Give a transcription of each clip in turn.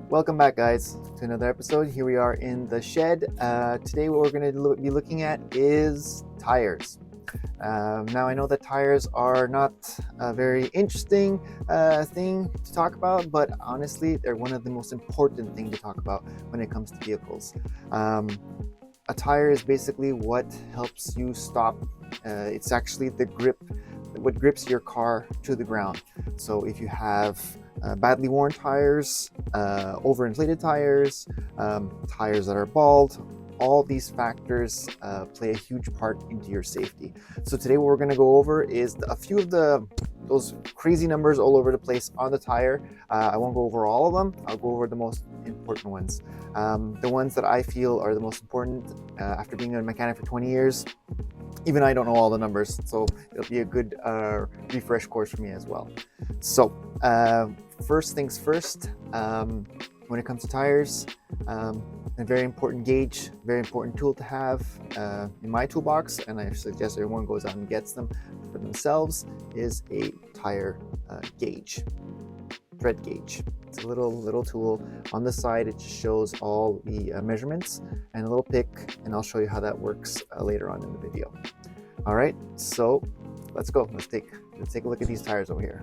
Welcome back, guys, to another episode. Here we are in the shed. Today what we're going to be looking at is tires. Now I know that tires are not a very interesting thing to talk about, but honestly they're one of the most important things to talk about when it comes to vehicles. A tire is basically what helps you stop. It's actually the grip, what grips your car to the ground. So if you have badly worn tires, overinflated tires, tires that are bald, all these factors play a huge part into your safety. So today what we're going to go over is a few of those crazy numbers all over the place on the tire. I won't go over all of them. I'll go over the most important ones. The ones that I feel are the most important after being a mechanic for 20 years. Even I don't know all the numbers, so it'll be a good refresh course for me as well. So first things first, when it comes to tires, a very important gauge, very important tool to have in my toolbox, and I suggest everyone goes out and gets them for themselves, is a tire gauge, tread gauge. It's a little tool. On the side, it just shows all the measurements and a little pick, and I'll show you how that works later on in the video. All right, so let's go. Let's take a look at these tires over here.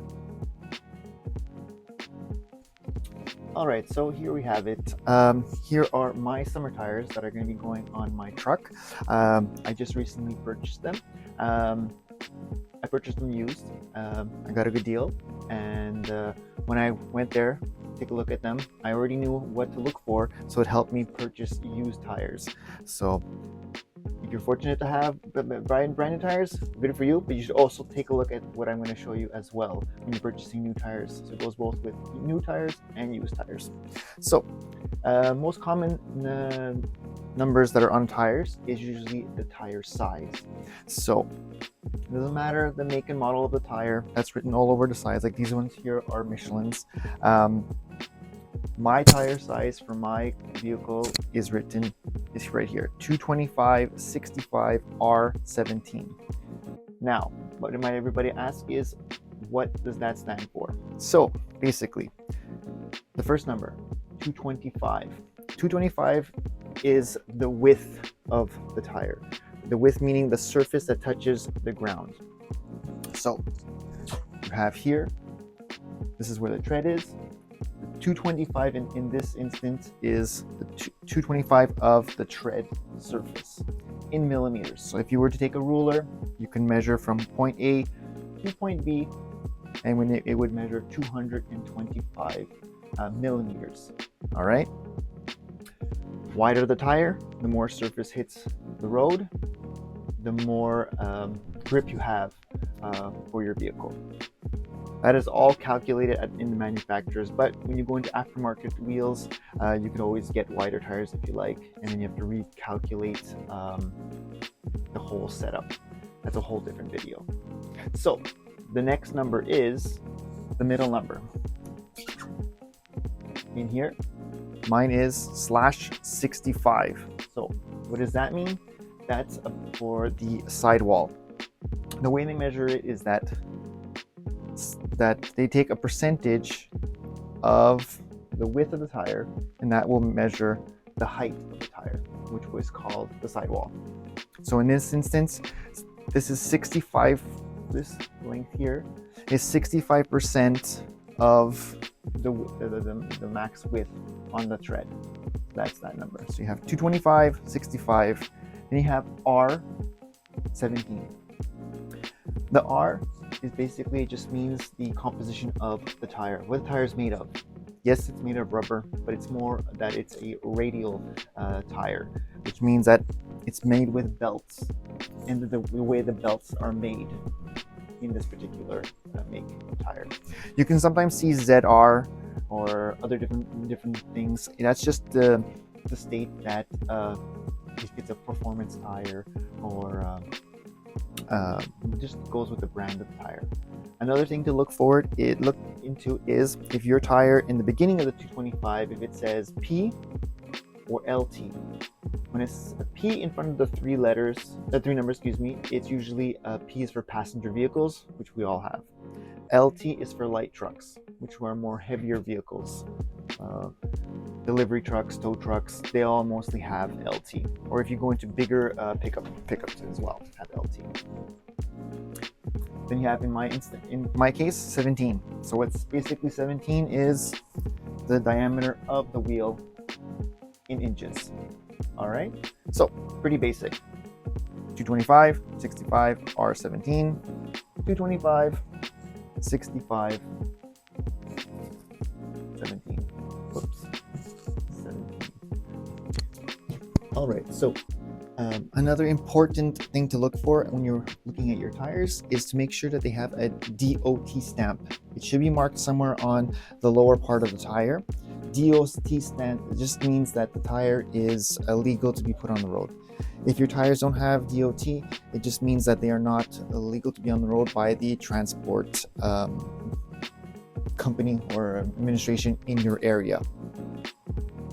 All right, so here we have it. Here are my summer tires that are going to be going on my truck. I just recently purchased them. I purchased them used. I got a good deal, and when I went there to take a look at them, I already knew what to look for, so it helped me purchase used tires. So if you're fortunate to have brand new tires, good for you, but you should also take a look at what I'm going to show you as well when you're purchasing new tires. So it goes both with new tires and used tires. So most common numbers that are on tires is usually the tire size. So it doesn't matter the make and model of the tire, that's written all over the sides. Like these ones here are Michelin's. My tire size for my vehicle is right here, 225/65 R17. Now, what might everybody ask is, what does that stand for? So basically, the first number, 225. 225 is the width of the tire. The width meaning the surface that touches the ground. So you have here, this is where the tread is. 225 in this instance is the 225 of the tread surface in millimeters. So if you were to take a ruler, you can measure from point A to point B, and when it would measure 225 millimeters. All right. Wider the tire, the more surface hits the road, the more grip you have for your vehicle. That is all calculated in the manufacturers, but when you go into aftermarket wheels, you can always get wider tires if you like, and then you have to recalculate the whole setup. That's a whole different video. So the next number is the middle number. In here, mine is /65. So what does that mean? That's for the sidewall. The way they measure it is that they take a percentage of the width of the tire, and that will measure the height of the tire, which was called the sidewall. So in this instance, this is 65, this length here is 65% of the max width on the tread. That's that number. So you have 225, 65, then you have R17. The R is basically, it just means the composition of the tire, what the tire is made of. Yes, it's made of rubber, but it's more that it's a radial tire, which means that it's made with belts, and the way the belts are made in this particular make tire. You can sometimes see ZR or other different things. That's just to state that if it's a performance tire or it just goes with the brand of the tire. Another thing to look into is if your tire in the beginning of the 225, if it says P or LT. When it's a P in front of the three numbers, it's usually P is for passenger vehicles, which we all have. LT is for light trucks, which are more heavier vehicles. Delivery trucks, tow trucks, they all mostly have LT. Or if you go into bigger pickups as well, have LT. Then you have, in my case, 17. So what's basically 17 is the diameter of the wheel in inches. All right, so pretty basic. 225, 65, R17, 225, 65, 17. Whoops, 17. All right, so another important thing to look for when you're looking at your tires is to make sure that they have a DOT stamp. It should be marked somewhere on the lower part of the tire. DOT stamp just means that the tire is illegal to be put on the road. If your tires don't have DOT, it just means that they are not illegal to be on the road by the transport company or administration in your area.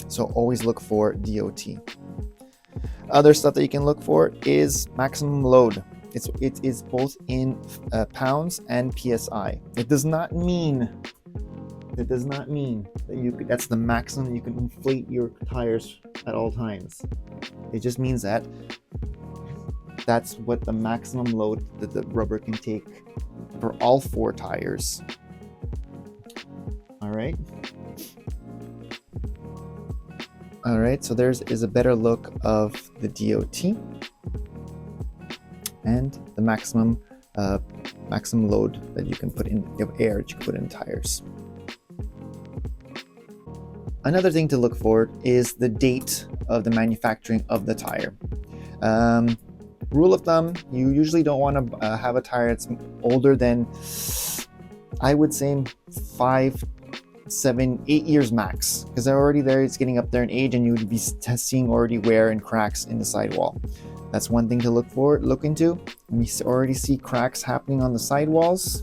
So always look for DOT. Other stuff that you can look for is maximum load. It is both in pounds and PSI. It does not mean that that's the maximum you can inflate your tires at all times. It just means that that's what the maximum load that the rubber can take for all 4 tires. All right, so there is a better look of the DOT and the maximum load that you can put in, of air that you can put in tires. Another thing to look for is the date of the manufacturing of the tire. Rule of thumb, you usually don't want to have a tire that's older than, I would say, 5, 7, 8 years max, because they're already there. It's getting up there in age, and you would be seeing already wear and cracks in the sidewall. That's one thing to look into. When you already see cracks happening on the sidewalls,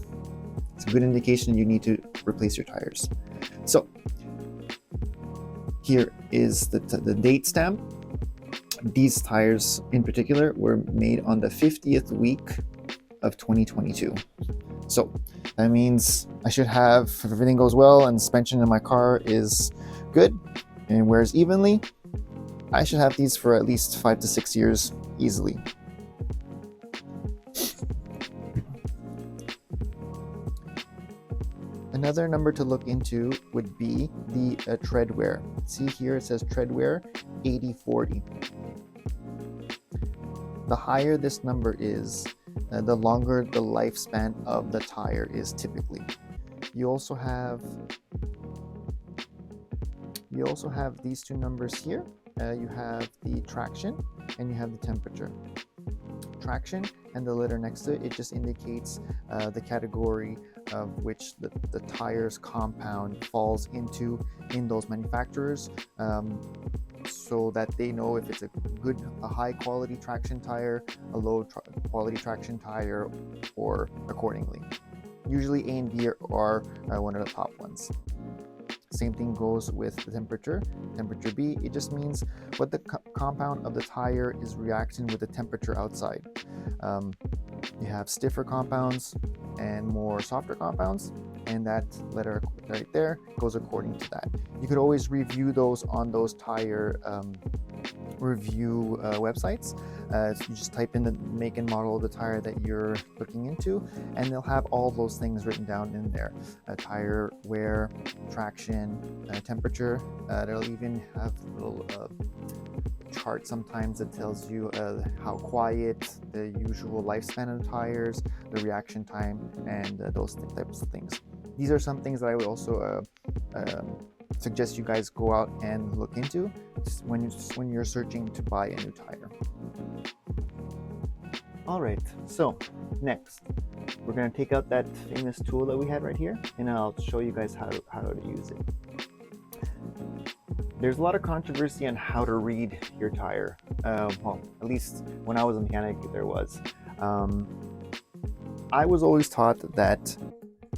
it's a good indication you need to replace your tires. So here is the date stamp. These tires in particular were made on the 50th week of 2022. So that means I should have, if everything goes well and the suspension in my car is good and wears evenly, I should have these for at least 5 to 6 years easily. Another number to look into would be the tread wear. See here it says tread wear 80/40. The higher this number is, the longer the lifespan of the tire is typically. You also have these two numbers here. You have the traction and you have the temperature. Traction and the letter next to it, it just indicates the category of which the tire's compound falls into in those manufacturers, so that they know if it's a high quality traction tire, a low quality traction tire, or accordingly. Usually A and B are one of the top ones. Same thing goes with the temperature. Temperature B, it just means what the compound of the tire is reacting with the temperature outside. You have stiffer compounds and more softer compounds, and that letter right there goes according to that. You could always review those on those tire review websites. So you just type in the make and model of the tire that you're looking into, and they'll have all those things written down in there. Tire wear, traction, temperature. They'll even have a little chart sometimes that tells you how quiet, the usual lifespan of the tires, the reaction time, and those types of things. These are some things that I would also suggest you guys go out and look into when you're searching to buy a new tire. All right, so next we're going to take out that famous tool that we had right here, and I'll show you guys how to use it. There's a lot of controversy on how to read your tire. Well, at least when I was a mechanic, there was. I was always taught that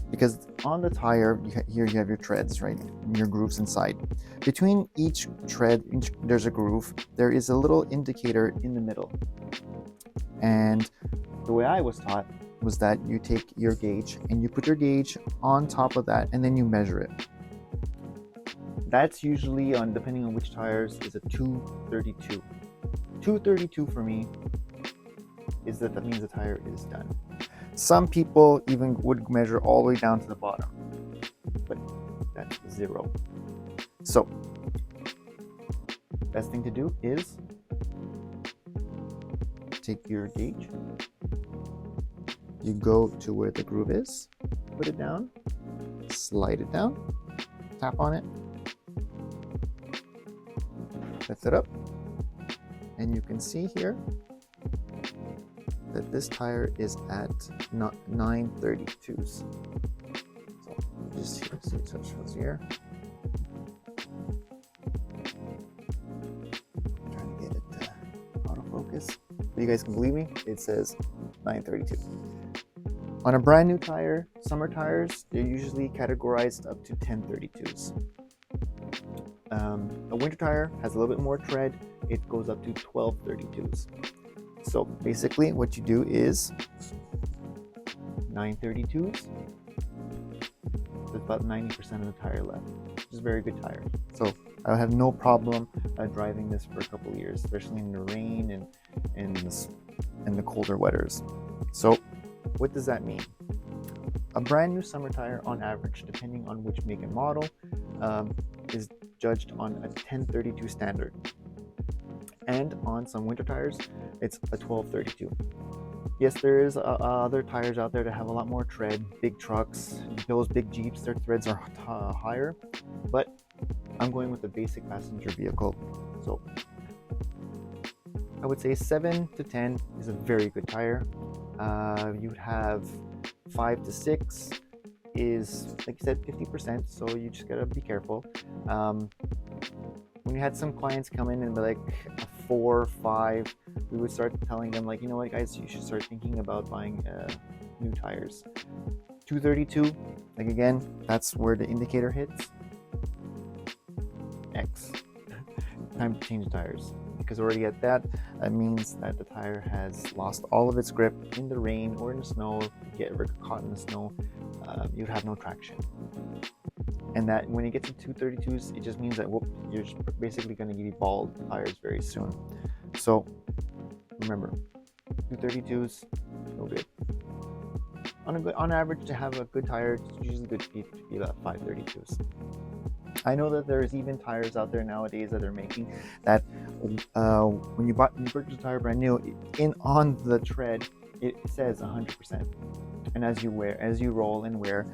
because on the tire, here you have your treads, right? Your grooves inside. Between each tread, there's a groove. There is a little indicator in the middle. And the way I was taught was that you take your gauge and you put your gauge on top of that and then you measure it. That's usually, on depending on which tires, is a 232. 232 for me is that means the tire is done. Some people even would measure all the way down to the bottom, but that's 0. So best thing to do is take your gauge, you go to where the groove is, put it down, slide it down, tap on it, lift it up, and you can see here that this tire is at 932s. So just here, see it shows here. I'm trying to get it to autofocus. But you guys can believe me, it says 932. On a brand new tire, summer tires, they're usually categorized up to 1032s. A winter tire has a little bit more tread, it goes up to 1232s. So basically what you do is 932s, there's about 90% of the tire left, which is a very good tire. So I have no problem driving this for a couple of years, especially in the rain and the colder weathers. So what does that mean? A brand new summer tire on average, depending on which make and model, is judged on a 1032 standard. And on some winter tires, it's a 1232. Yes, there is other tires out there that have a lot more tread, big trucks, those big Jeeps, their treads are higher, but I'm going with the basic passenger vehicle. So I would say 7 to 10 is a very good tire. You'd have 5 to 6 is, like you said, 50%, so you just gotta be careful. When we had some clients come in and be like a 4 or 5, we would start telling them, like, you know what guys, you should start thinking about buying new tires. 232, like again, that's where the indicator hits. X, time to change tires, because already at that, that means that the tire has lost all of its grip in the rain or in the snow. If you get ever caught in the snow, you'd have no traction. And that when you get to 232s, it just means that you're basically going to be bald tires very soon. So remember, 232s, no good. On average, to have a good tire, it's usually good to be about 532s. I know that there's even tires out there nowadays that are making that when you purchase a tire brand new, on the tread it says 100%, and as you roll and wear,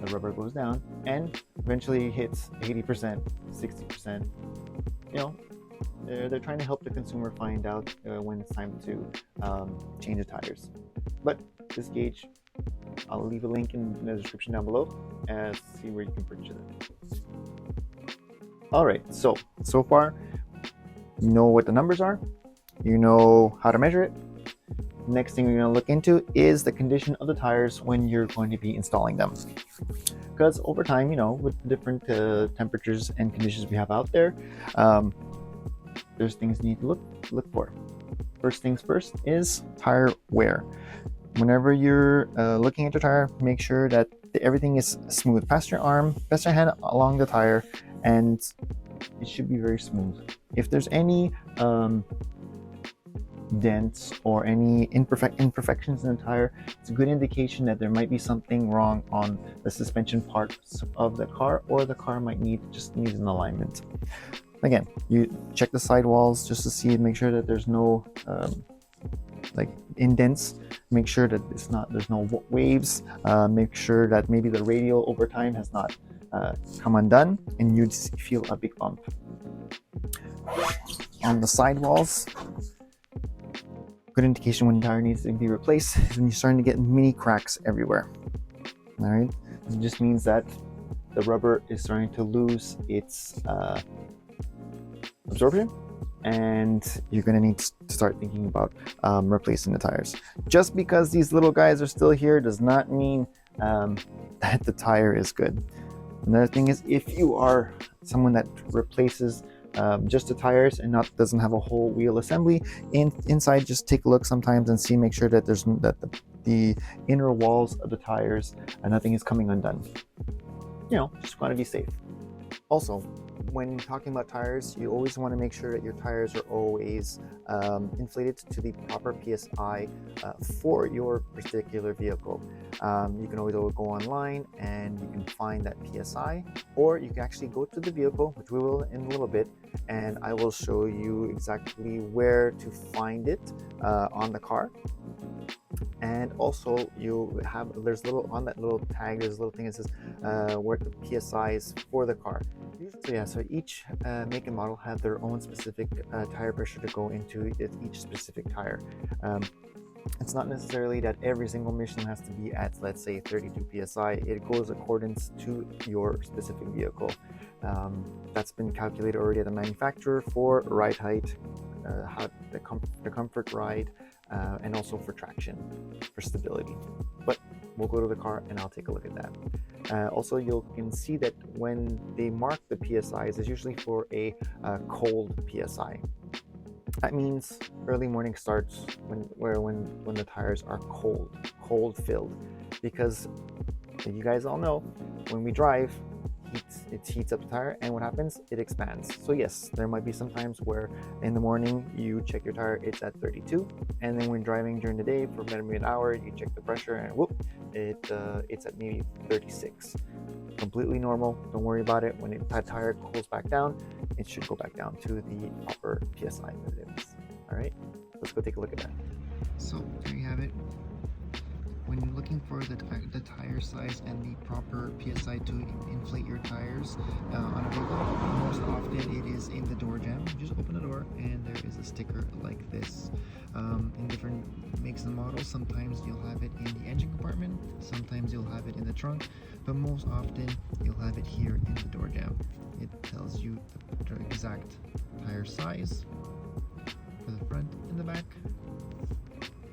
the rubber goes down and eventually hits 80%, 60%. You know, they're trying to help the consumer find out when it's time to change the tires. But this gauge, I'll leave a link in the description down below and see where you can purchase it. Alright, so far you know what the numbers are, you know how to measure it. Next thing you're going to look into is the condition of the tires when you're going to be installing them. Because over time, you know, with the different temperatures and conditions we have out there, there's things you need to look for. First things first is tire wear. Whenever you're looking at your tire, make sure that everything is smooth. Pass your hand along the tire, and it should be very smooth. If there's any dents or any imperfections in the tire, it's a good indication that there might be something wrong on the suspension parts of the car, or the car might need an alignment. Again, you check the sidewalls just to see, make sure that there's no like indents. Make sure that there's no waves. Make sure that maybe the radial over time has not come undone, and you just feel a big bump on the sidewalls. Good indication when the tire needs to be replaced is when you're starting to get mini cracks everywhere. All right, it just means that the rubber is starting to lose its absorption, and you're going to need to start thinking about replacing the tires. Just because these little guys are still here does not mean that the tire is good. Another thing is, if you are someone that replaces just the tires and doesn't have a whole wheel assembly inside, just take a look sometimes and make sure that the inner walls of the tires and nothing is coming undone. Just want to be safe. Also, when talking about tires, you always want to make sure that your tires are always inflated to the proper PSI for your particular vehicle. You can always go online and you can find that PSI, or you can actually go to the vehicle, which we will in a little bit, and I will show you exactly where to find it on the car. And also there's little on that little tag, there's a little thing that says where the PSI is for the car. So each make and model have their own specific tire pressure to go into each specific tire. It's not necessarily that every single Michelin has to be at, let's say, 32 psi. It goes accordance to your specific vehicle. That's been calculated already at the manufacturer for ride height, the comfort ride, and also for traction, for stability. But we'll go to the car and I'll take a look at that. Also, you can see that when they mark the PSIs, it's usually for a cold PSI. That means early morning starts when the tires are cold filled, because you guys all know when we drive, it heats up the tire, and what happens? It expands. So yes, there might be some times where in the morning you check your tire, it's at 32, and then when driving during the day for maybe an hour, you check the pressure and whoop, it's at maybe 36. Completely normal. Don't worry about it. When that tire cools back down, it should go back down to the proper PSI that it is. All right, let's go take a look at that. So there you have it. When you're looking for the tire size and the proper PSI to inflate your tires on a vehicle, most often it is in the door jamb. You just open the door and there is a sticker like this. In different makes and models, sometimes you'll have it in the engine compartment, sometimes you'll have it in the trunk, but most often you'll have it here in the door jamb. It tells you the exact tire size for the front and the back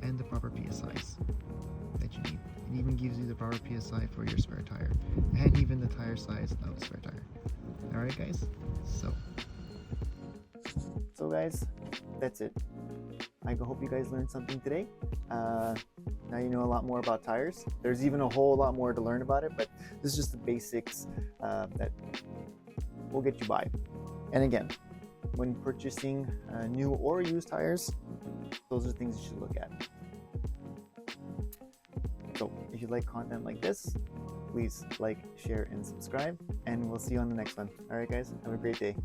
and the proper PSIs that you need. It even gives you the proper PSI for your spare tire and even the tire size of the spare tire. Alright guys, so guys, that's it. I hope you guys learned something today. Now you know a lot more about tires. There's even a whole lot more to learn about it, but this is just the basics that will get you by. And again, when purchasing new or used tires, those are things you should look at. So if you like content like this, please like, share, and subscribe, and we'll see you on the next one. All right, guys, have a great day.